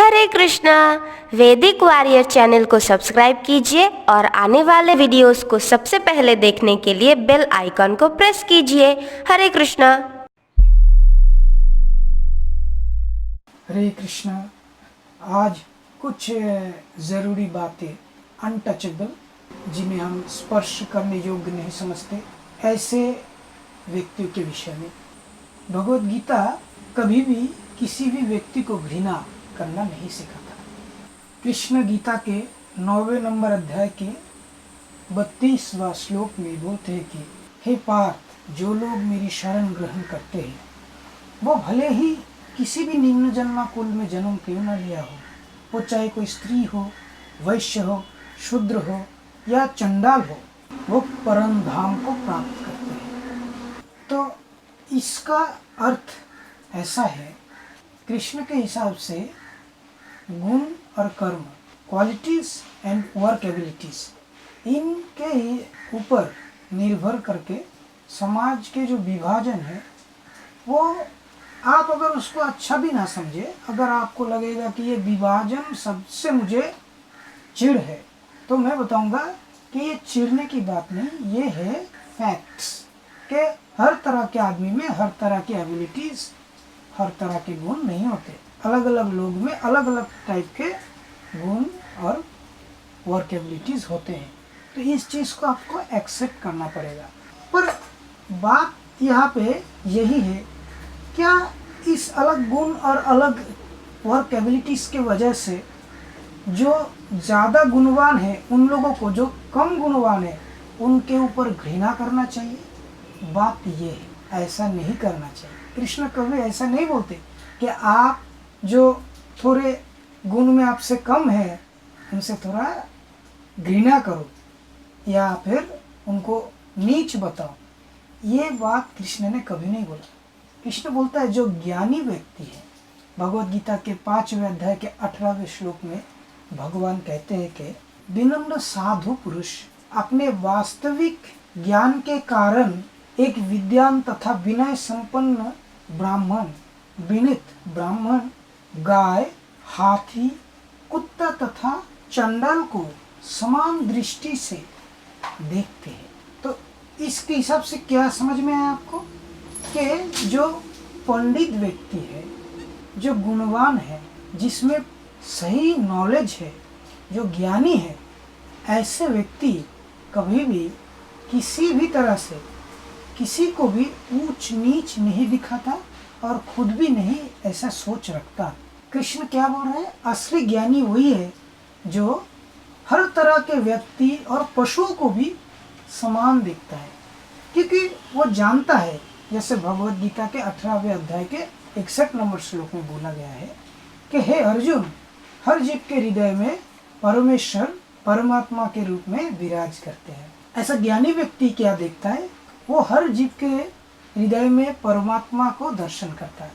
हरे कृष्णा। वैदिक warrior channel को subscribe कीजिए और आने वाले वीडियोस को सबसे पहले देखने के लिए बेल आइकन को प्रेस कीजिए। हरे कृष्णा। हरे कृष्णा। आज कुछ ज़रूरी बातें अनटचेबल, जिन्हें हम स्पर्श करने योग्य नहीं समझते, ऐसे व्यक्तियों के विषय में। भगवद गीता कभी भी किसी भी व्यक्ति को घृणा करना नहीं सिखाता। कृष्ण गीता के 9वें नंबर अध्याय के 32वां श्लोक में बोलते हैं कि हे पार्थ, जो लोग मेरी शरण ग्रहण करते हैं वो भले ही किसी भी निम्न जन्मा कुल में जन्म क्यों न लिया हो, वो चाहे कोई स्त्री हो, वैश्य हो, शूद्र हो या चंडाल हो, वो परम धाम को प्राप्त करते हैं। तो इसका अर्थ ऐसा है, कृष्ण के हिसाब से गुण और कर्म, क्वालिटीज एंड वर्क एबिलिटीज, इनके ऊपर निर्भर करके समाज के जो विभाजन है वो आप अगर उसको अच्छा भी ना समझे, अगर आपको लगेगा कि ये विभाजन सबसे मुझे चिढ़ है, तो मैं बताऊंगा कि ये चिढ़ने की बात नहीं, ये है फैक्ट्स के हर तरह के आदमी में हर तरह की एबिलिटीज, हर तरह के गुण नहीं होते। अलग अलग लोग में अलग अलग टाइप के गुण और वर्क एबिलिटीज होते हैं। तो इस चीज़ को आपको एक्सेप्ट करना पड़ेगा। पर बात यहाँ पे यही है, क्या इस अलग गुण और अलग वर्क एबिलिटीज़ के वजह से जो ज़्यादा गुणवान है उन लोगों को जो कम गुणवान है उनके ऊपर घृणा करना चाहिए? बात ये है, ऐसा नहीं करना चाहिए। कृष्ण कभी ऐसा नहीं बोलते कि आप जो थोड़े गुण में आपसे कम है उनसे थोड़ा घृणा करो या फिर उनको नीच बताओ। ये बात कृष्ण ने कभी नहीं बोला। कृष्ण बोलता है जो ज्ञानी व्यक्ति है, भगवद गीता के 5वें अध्याय के 18वें श्लोक में भगवान कहते हैं कि विनम्र साधु पुरुष अपने वास्तविक ज्ञान के कारण एक विद्वान तथा विनय संपन्न ब्राह्मण, विनीत ब्राह्मण, गाय, हाथी, कुत्ता तथा चंडाल को समान दृष्टि से देखते हैं। तो इसके हिसाब से क्या समझ में आया आपको कि जो पंडित व्यक्ति है, जो गुणवान है, जिसमें सही नॉलेज है, जो ज्ञानी है, ऐसे व्यक्ति कभी भी किसी भी तरह से किसी को भी ऊंच नीच नहीं दिखाता और खुद भी नहीं ऐसा सोच रखता। कृष्ण क्या बोल रहे हैं? असली ज्ञानी वही है जो हर तरह के व्यक्ति और पशुओं को भी समान दिखता है, क्योंकि वो जानता है, जैसे भगवद गीता के 18वें अध्याय के 61 नंबर श्लोक में बोला गया है कि हे अर्जुन, हर जीव के हृदय में परमेश्वर परमात्मा के रूप में विराज करते हैं। ऐसा ज्ञानी व्यक्ति क्या देखता है? वो हर जीव के हृदय में परमात्मा को दर्शन करता है।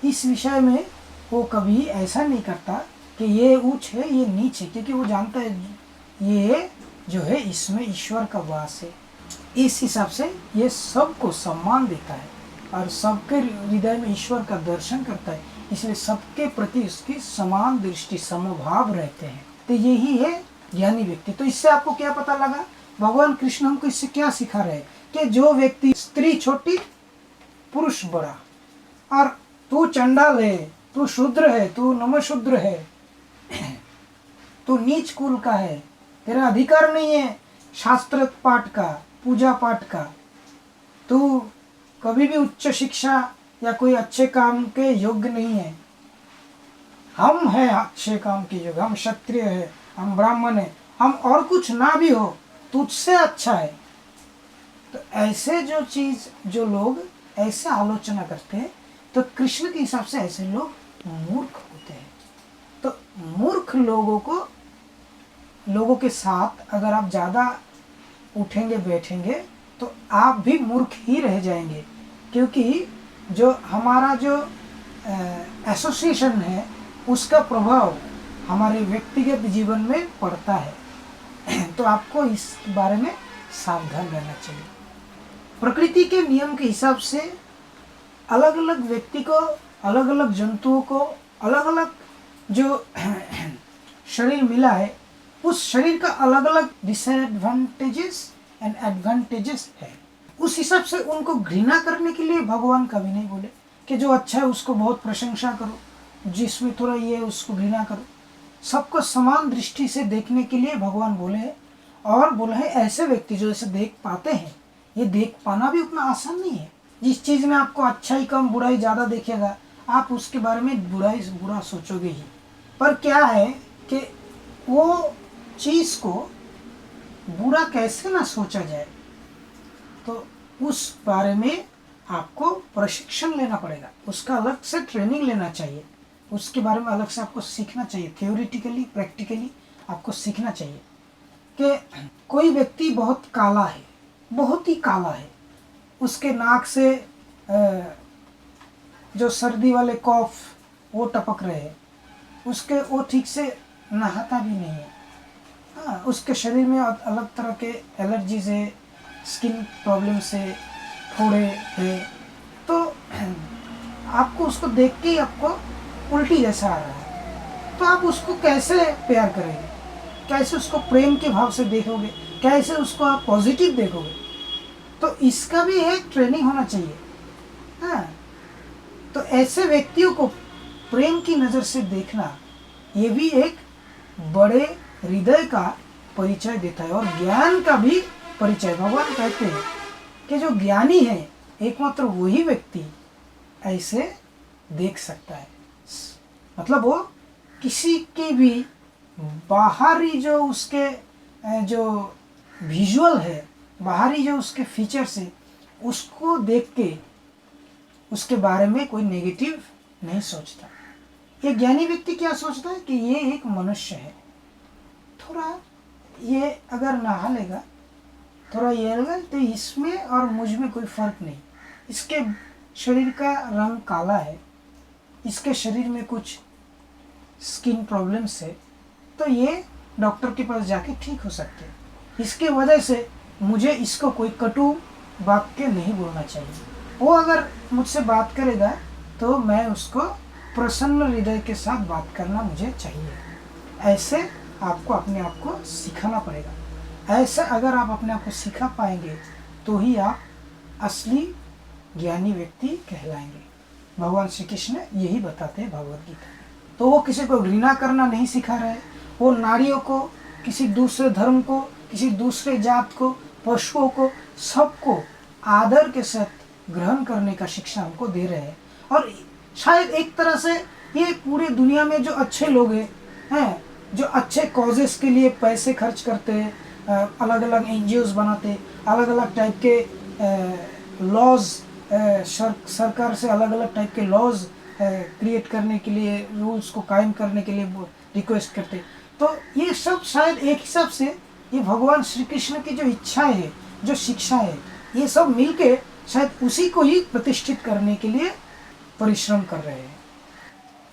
इस विषय में वो कभी ऐसा नहीं करता कि ये ऊंच है, ये नीच है, क्योंकि वो जानता है ये जो है इसमें ईश्वर का वास है। इस हिसाब से ये सबको सम्मान देता है और सबके हृदय में ईश्वर का दर्शन करता है, इसलिए सबके प्रति उसकी समान दृष्टि, समभाव रहते हैं। तो यही है ज्ञानी व्यक्ति। तो इससे आपको क्या पता लगा? भगवान कृष्ण हमको इससे क्या सिखा रहे हैं कि जो व्यक्ति स्त्री छोटी पुरुष बड़ा, और तू चंडाल है, तू शूद्र है, तू नमशूद्र है, तू नीच कुल का है, तेरा अधिकार नहीं है शास्त्र पाठ का, पूजा पाठ का, तू कभी भी उच्च शिक्षा या कोई अच्छे काम के योग्य नहीं है। हम हैं अच्छे काम के योग्य, हम क्षत्रिय है, हम ब्राह्मण है, हम और कुछ ना भी हो तुझसे अच्छा है। तो ऐसे जो चीज़, जो लोग ऐसे आलोचना करते हैं, तो कृष्ण के हिसाब से ऐसे लोग मूर्ख होते हैं। तो मूर्ख लोगों के साथ अगर आप ज़्यादा उठेंगे बैठेंगे तो आप भी मूर्ख ही रह जाएंगे, क्योंकि जो हमारा जो एसोसिएशन है उसका प्रभाव हमारे व्यक्तिगत जीवन में पड़ता है। तो आपको इस बारे में सावधान रहना चाहिए। प्रकृति के नियम के हिसाब से अलग अलग व्यक्ति को, अलग अलग जंतुओं को अलग अलग जो शरीर मिला है उस शरीर का अलग अलग डिसएडवांटेजेस एंड एडवांटेजेस है। उस हिसाब से उनको घृणा करने के लिए भगवान कभी नहीं बोले कि जो अच्छा है उसको बहुत प्रशंसा करो, जिसमें थोड़ा ये है उसको घृणा करो। सबको समान दृष्टि से देखने के लिए भगवान बोले हैं। और बोले हैं ऐसे व्यक्ति जो ऐसे देख पाते हैं, ये देख पाना भी उतना आसान नहीं है। जिस चीज़ में आपको अच्छाई कम बुराई ज़्यादा देखेगा, आप उसके बारे में बुरा सोचोगे ही। पर क्या है कि वो चीज़ को बुरा कैसे ना सोचा जाए, तो उस बारे में आपको प्रशिक्षण लेना पड़ेगा, उसका अलग से ट्रेनिंग लेना चाहिए, उसके बारे में अलग से आपको सीखना चाहिए। थ्योरेटिकली प्रैक्टिकली आपको सीखना चाहिए कि कोई व्यक्ति बहुत काला है, बहुत ही काला है, उसके नाक से जो सर्दी वाले कॉफ वो टपक रहे हैं, उसके वो ठीक से नहाता भी नहीं है, हाँ, उसके शरीर में अलग तरह के एलर्जी से, स्किन प्रॉब्लम से, फोड़े है, तो आपको उसको देख के ही आपको उल्टी जैसा आ रहा है, तो आप उसको कैसे प्यार करेंगे, कैसे उसको प्रेम के भाव से देखोगे, कैसे उसको आप पॉजिटिव देखोगे। तो इसका भी एक ट्रेनिंग होना चाहिए। हाँ, तो ऐसे व्यक्तियों को प्रेम की नज़र से देखना, ये भी एक बड़े हृदय का परिचय देता है और ज्ञान का भी परिचय। भगवान कहते हैं कि जो ज्ञानी है एकमात्र वही व्यक्ति ऐसे देख सकता है। मतलब वो किसी के भी बाहरी जो उसके जो विजुअल है, बाहरी जो उसके फीचर्स है, उसको देख के उसके बारे में कोई नेगेटिव नहीं सोचता। ये ज्ञानी व्यक्ति क्या सोचता है कि ये एक मनुष्य है, थोड़ा ये अगर नहा लेगा, थोड़ा ये लगा तो इसमें और मुझ में कोई फ़र्क नहीं, इसके शरीर का रंग काला है, इसके शरीर में कुछ स्किन प्रॉब्लम्स है, तो ये डॉक्टर के पास जाके ठीक हो सकते हैं। इसके वजह से मुझे इसको कोई कटु वाक्य नहीं बोलना चाहिए। वो अगर मुझसे बात करेगा तो मैं उसको प्रसन्न हृदय के साथ बात करना मुझे चाहिए। ऐसे आपको अपने आप को सिखाना पड़ेगा। ऐसा अगर आप अपने आप को सिखा पाएंगे तो ही आप असली ज्ञानी व्यक्ति कहलाएंगे। भगवान श्री कृष्ण यही बताते हैं भगवद गीता। तो वो किसी को घृणा करना नहीं सिखा रहे, वो नारियों को, किसी दूसरे धर्म को, किसी दूसरे जात को, पशुओं को, सबको आदर के साथ ग्रहण करने का शिक्षा हमको दे रहे हैं। और शायद एक तरह से ये पूरे दुनिया में जो अच्छे लोग हैं, जो अच्छे कॉजेस के लिए पैसे खर्च करते हैं, अलग अलग एनजीओज बनाते, अलग अलग टाइप के लॉज, सरकार से अलग अलग टाइप के लॉज क्रिएट करने के लिए, रूल्स को कायम करने के लिए रिक्वेस्ट करते, तो ये सब शायद एक हिसाब से ये भगवान श्री कृष्ण की जो इच्छा है, जो शिक्षा है, ये सब मिलके शायद उसी को ही प्रतिष्ठित करने के लिए परिश्रम कर रहे हैं।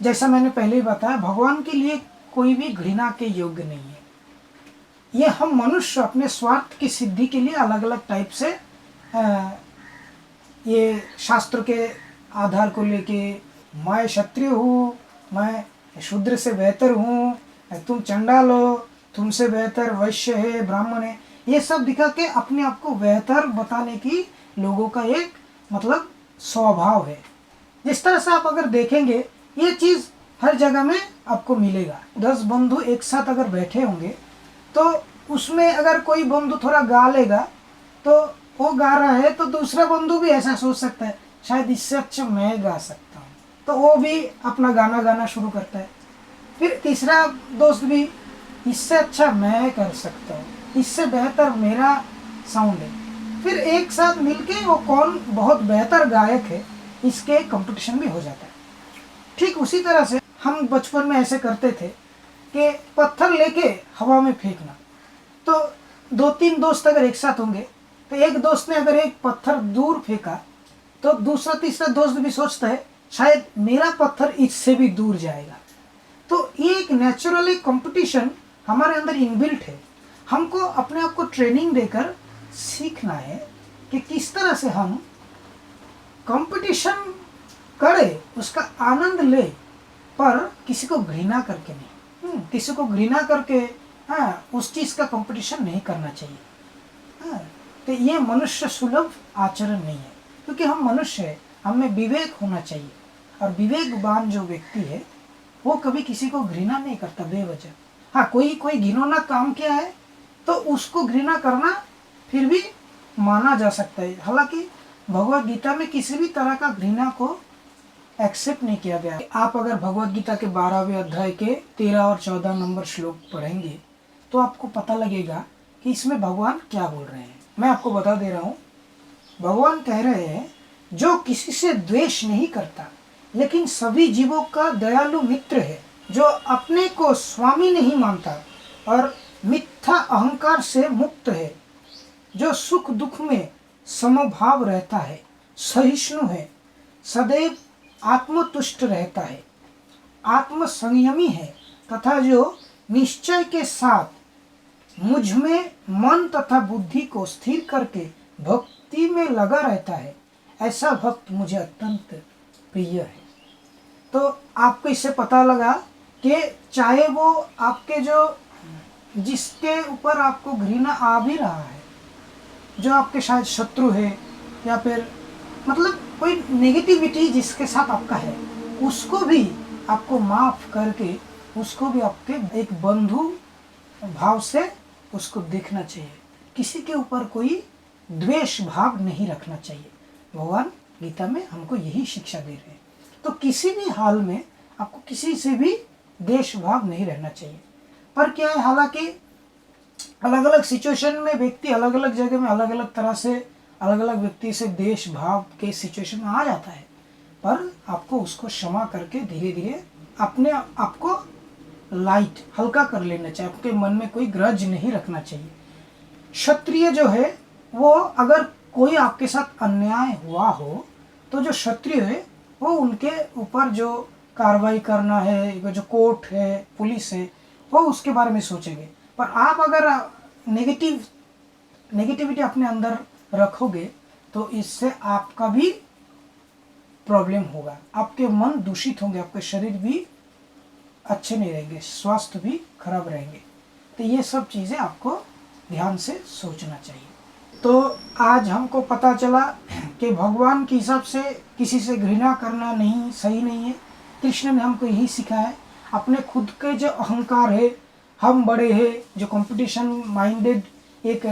जैसा मैंने पहले ही बताया, भगवान के लिए कोई भी घृणा के योग्य नहीं है। ये हम मनुष्य अपने स्वार्थ की सिद्धि के लिए अलग अलग टाइप से ये शास्त्र के आधार को लेके, मैं क्षत्रिय हूँ, मैं शूद्र से बेहतर हूँ, तुम चंडाल हो, तुमसे बेहतर वैश्य है, ब्राह्मण है, ये सब दिखा के अपने आप को बेहतर बताने की लोगों का एक मतलब स्वभाव है। जिस तरह से आप अगर देखेंगे ये चीज़ हर जगह में आपको मिलेगा। 10 बंधु एक साथ अगर बैठे होंगे तो उसमें अगर कोई बंधु थोड़ा गा लेगा तो वो गा रहा है तो दूसरा बंधु भी ऐसा सोच सकता है शायद इससे अच्छा मैं गा सकता हूँ, तो वो भी अपना गाना गाना शुरू करता है। फिर तीसरा दोस्त भी इससे अच्छा मैं कर सकता हूँ, इससे बेहतर मेरा साउंड है। फिर एक साथ मिलके वो कौन बहुत बेहतर गायक है इसके कंपटीशन भी हो जाता है। ठीक उसी तरह से हम बचपन में ऐसे करते थे कि पत्थर लेके हवा में फेंकना। तो 2-3 दोस्त अगर एक साथ होंगे तो एक दोस्त ने अगर एक पत्थर दूर फेंका तो दूसरा तीसरा दोस्त भी सोचता है शायद मेरा पत्थर इससे भी दूर जाएगा। तो ये एक नेचुरली कंपटीशन हमारे अंदर इनबिल्ट है। हमको अपने आप को ट्रेनिंग देकर सीखना है कि किस तरह से हम कंपटीशन करें, उसका आनंद ले, पर किसी को घृणा करके नहीं। किसी को घृणा करके हाँ उस चीज़ का कंपटीशन नहीं करना चाहिए। हाँ, तो ये मनुष्य सुलभ आचरण नहीं है, क्योंकि हम मनुष्य हैं, हमें विवेक होना चाहिए। और विवेकवान जो व्यक्ति है वो कभी किसी को घृणा नहीं करता बेवजह। हाँ, कोई घिनौना काम किया है तो उसको घृणा करना फिर भी माना जा सकता है। हालांकि भगवत गीता में किसी भी तरह का घृणा को एक्सेप्ट नहीं किया गया। आप अगर भगवत गीता के 12वें अध्याय के 13 और 14 नंबर श्लोक पढ़ेंगे तो आपको पता लगेगा कि इसमें भगवान क्या बोल रहे हैं। मैं आपको बता दे रहा हूँ। भगवान कह रहे हैं, जो किसी से द्वेष नहीं करता लेकिन सभी जीवों का दयालु मित्र है, जो अपने को स्वामी नहीं मानता और मिथ्या अहंकार से मुक्त है, जो सुख दुख में समभाव रहता है, सहिष्णु है, सदैव आत्मतुष्ट रहता है, आत्म संयमी है तथा जो निश्चय के साथ मुझ में मन तथा बुद्धि को स्थिर करके भक्ति में लगा रहता है, ऐसा भक्त मुझे अत्यंत प्रिय है। तो आपको इससे पता लगा कि चाहे वो आपके जो जिसके ऊपर आपको घृणा आ भी रहा है, जो आपके शायद शत्रु है या फिर मतलब कोई नेगेटिविटी जिसके साथ आपका है, उसको भी आपको माफ़ करके उसको भी आपके एक बंधु भाव से उसको देखना चाहिए। किसी के ऊपर कोई द्वेष भाव नहीं रखना चाहिए। भगवान गीता में हमको यही शिक्षा दे रहे हैं। तो किसी भी हाल में आपको किसी से भी द्वेष भाव नहीं रहना चाहिए। पर क्या है, हालांकि अलग अलग सिचुएशन में व्यक्ति अलग अलग जगह में अलग अलग तरह से अलग अलग व्यक्ति से देश भाव के सिचुएशन में आ जाता है, पर आपको उसको क्षमा करके धीरे धीरे अपने आपको लाइट हल्का कर लेना चाहिए। आपके मन में कोई ग्रज नहीं रखना चाहिए। क्षत्रिय जो है वो अगर कोई आपके साथ अन्याय हुआ हो तो जो क्षत्रिय है वो उनके ऊपर जो कार्रवाई करना है, वो जो कोर्ट है, पुलिस है, वो उसके बारे में सोचेंगे। पर आप अगर नेगेटिविटी अपने अंदर रखोगे तो इससे आपका भी प्रॉब्लम होगा, आपके मन दूषित होंगे, आपके शरीर भी अच्छे नहीं रहेंगे, स्वास्थ्य भी खराब रहेंगे। तो ये सब चीज़ें आपको ध्यान से सोचना चाहिए। तो आज हमको पता चला कि भगवान के हिसाब से किसी से घृणा करना नहीं सही नहीं है। कृष्ण ने हमको यही सिखाया है। अपने खुद के जो अहंकार है, हम बड़े हैं, जो कंपटीशन माइंडेड एक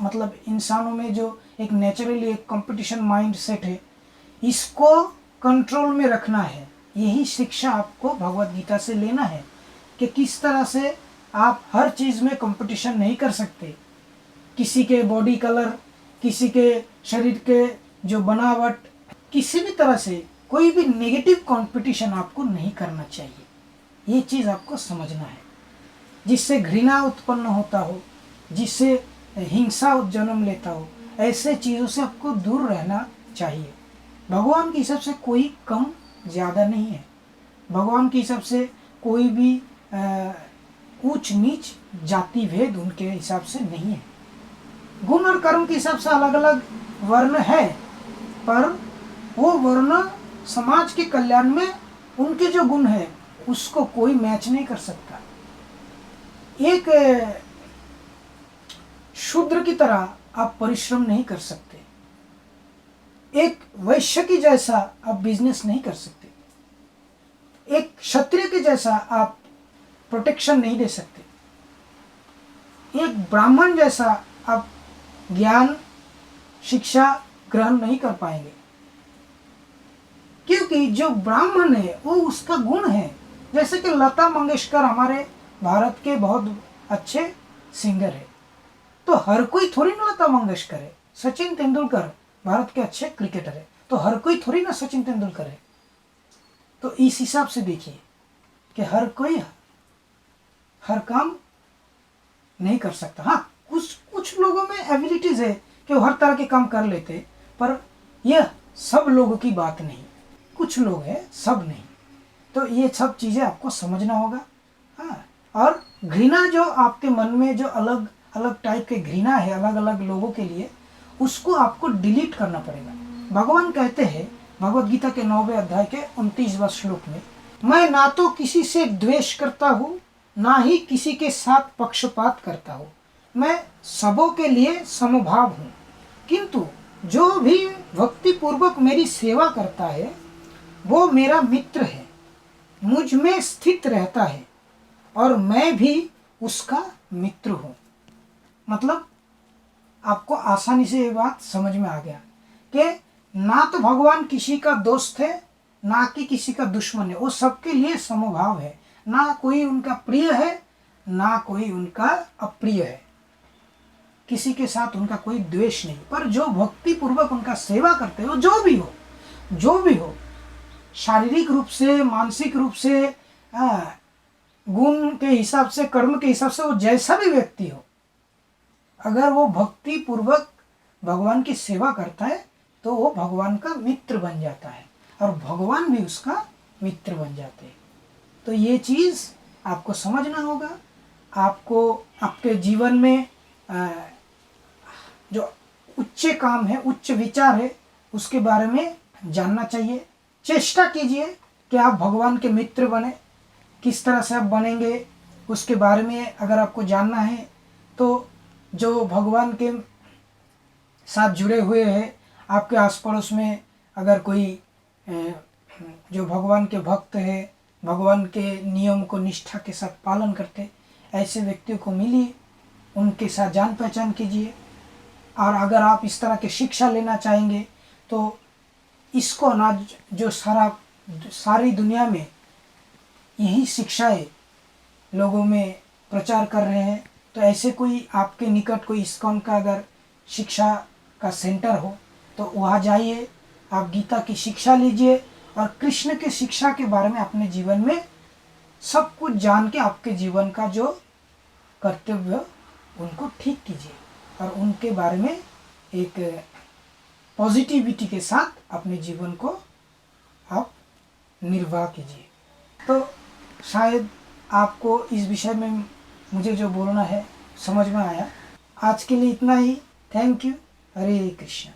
मतलब इंसानों में जो एक नेचुरली एक कंपटीशन माइंड सेट है, इसको कंट्रोल में रखना है। यही शिक्षा आपको भगवत गीता से लेना है कि किस तरह से आप हर चीज़ में कंपटीशन नहीं कर सकते। किसी के बॉडी कलर, किसी के शरीर के जो बनावट, किसी भी तरह से कोई भी नेगेटिव कंपटीशन आपको नहीं करना चाहिए। ये चीज़ आपको समझना है। जिससे घृणा उत्पन्न होता हो, जिससे हिंसा जन्म लेता हो, ऐसे चीज़ों से आपको दूर रहना चाहिए। भगवान के हिसाब से कोई कम ज़्यादा नहीं है। भगवान के हिसाब से कोई भी ऊंच नीच जाति भेद उनके हिसाब से नहीं है। गुण और कर्म के हिसाब से अलग अलग वर्ण है, पर वो वर्ण समाज के कल्याण में उनके जो गुण है उसको कोई मैच नहीं कर सकता। एक शूद्र की तरह आप परिश्रम नहीं कर सकते, एक वैश्य की जैसा आप बिजनेस नहीं कर सकते, एक क्षत्रिय के जैसा आप प्रोटेक्शन नहीं दे सकते, एक ब्राह्मण जैसा आप ज्ञान शिक्षा ग्रहण नहीं कर पाएंगे। क्योंकि जो ब्राह्मण है वो उसका गुण है। जैसे कि लता मंगेशकर हमारे भारत के बहुत अच्छे सिंगर है, तो हर कोई थोड़ी ना लता मंगेशकर है। सचिन तेंदुलकर भारत के अच्छे क्रिकेटर है, तो हर कोई थोड़ी ना सचिन तेंदुलकर है। तो इस हिसाब से देखिए कि हर कोई हर काम नहीं कर सकता। हाँ, कुछ लोगों में एबिलिटीज है कि वो हर तरह के काम कर लेते, पर यह सब लोगों की बात नहीं। कुछ लोग हैं, सब नहीं। तो ये सब चीज़ें आपको समझना होगा। हाँ, और घृणा जो आपके मन में जो अलग अलग टाइप के घृणा है अलग अलग लोगों के लिए, उसको आपको डिलीट करना पड़ेगा। भगवान कहते हैं भगवत गीता के 9वें अध्याय के 29वें श्लोक में मैं ना तो किसी से द्वेष करता हूँ, ना ही किसी के साथ पक्षपात करता हूँ। मैं सबों के लिए समभाव हूँ, किंतु जो भी भक्तिपूर्वक मेरी सेवा करता है वो मेरा मित्र है, मुझ में स्थित रहता है और मैं भी उसका मित्र हूँ। मतलब आपको आसानी से ये बात समझ में आ गया कि ना तो भगवान किसी का दोस्त है, ना कि किसी का दुश्मन है, वो सबके लिए समभाव है। ना कोई उनका प्रिय है, ना कोई उनका अप्रिय है, किसी के साथ उनका कोई द्वेष नहीं। पर जो भक्ति पूर्वक उनका सेवा करते हो, जो भी हो, शारीरिक रूप से, मानसिक रूप से, गुण के हिसाब से, कर्म के हिसाब से, वो जैसा भी व्यक्ति हो, अगर वो भक्ति पूर्वक भगवान की सेवा करता है तो वो भगवान का मित्र बन जाता है और भगवान भी उसका मित्र बन जाते हैं। तो ये चीज़ आपको समझना होगा। आपको आपके जीवन में जो उच्च काम है, उच्च विचार है, उसके बारे में जानना चाहिए। चेष्टा कीजिए कि आप भगवान के मित्र बने। किस तरह से आप बनेंगे उसके बारे में अगर आपको जानना है तो जो भगवान के साथ जुड़े हुए हैं, आपके आस पड़ोस में अगर कोई जो भगवान के भक्त है, भगवान के नियम को निष्ठा के साथ पालन करते, ऐसे व्यक्तियों को मिलिए, उनके साथ जान पहचान कीजिए। और अगर आप इस तरह की शिक्षा लेना चाहेंगे तो इसको ना जो सारी दुनिया में यही शिक्षाएं लोगों में प्रचार कर रहे हैं, तो ऐसे कोई आपके निकट कोई इस्कॉन का अगर शिक्षा का सेंटर हो तो वहाँ जाइए, आप गीता की शिक्षा लीजिए और कृष्ण के शिक्षा के बारे में अपने जीवन में सब कुछ जान के आपके जीवन का जो कर्तव्य उनको ठीक कीजिए और उनके बारे में एक पॉजिटिविटी के साथ अपने जीवन को आप निर्वाह कीजिए। तो शायद आपको इस विषय में मुझे जो बोलना है समझ में आया। आज के लिए इतना ही। Thank you. हरे कृष्ण।